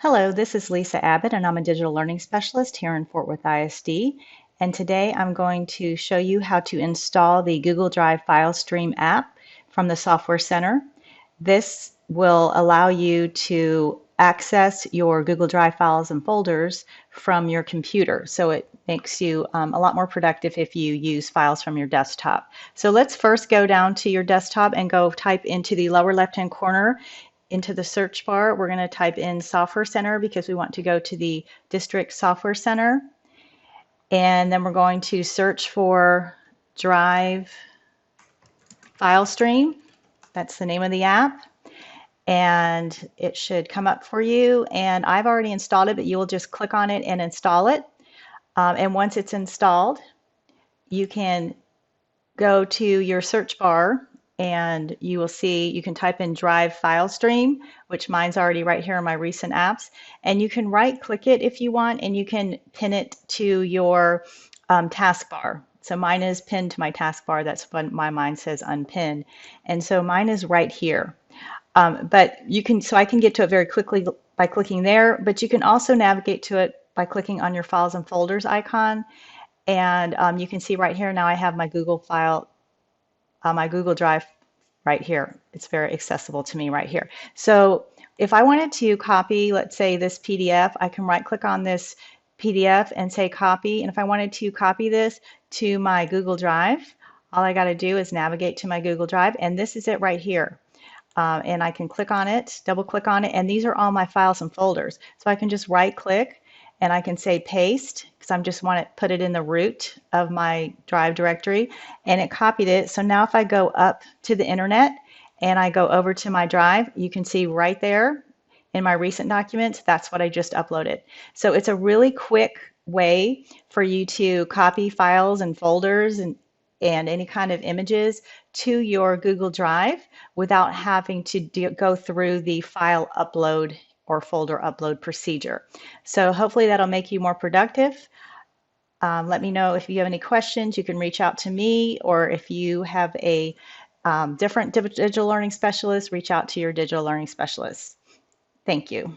Hello, this is Lisa Abbott, and I'm a digital learning specialist here in Fort Worth ISD. And today I'm going to show you how to install the Google Drive File Stream app from the Software Center. This will allow you to access your Google Drive files and folders from your computer. So it makes you a lot more productive if you use files from your desktop. So let's first go down to your desktop and go type into the lower left-hand corner into the search bar. We're going to type in Software Center because we want to go to the District Software Center. And then we're going to search for Drive File Stream. That's the name of the app. And it should come up for you. And I've already installed it, but you will just click on it and install it. And once it's installed, you can go to your search bar and you will see you can type in Drive File Stream, which mine's already right here in my recent apps. And you can right click it if you want, and you can pin it to your taskbar. So mine is pinned to my taskbar. That's when mine says unpin. And so mine is right here. But you can, so I can get to it very quickly by clicking there, but you can also navigate to it by clicking on your files and folders icon. And you can see right here now I have my Google file, my Google Drive right here. It's very accessible to me right here. So if I wanted to copy, let's say this PDF, I can right click on this PDF and say copy. And if I wanted to copy this to my Google Drive, all I got to do is navigate to my Google Drive, and this is it right here. And I can click on it, double click on it, and these are all my files and folders. So I can just right click and I can say paste because I just want to put it in the root of my Drive directory, and it copied it. So now if I go up to the internet and I go over to my Drive, you can see right there in my recent documents, that's what I just uploaded. So it's a really quick way for you to copy files and folders and any kind of images to your Google Drive without having to go through the file upload or folder upload procedure. So hopefully that'll make you more productive. Let me know if you have any questions. You can reach out to me, or if you have a different digital learning specialist, reach out to your digital learning specialist. Thank you.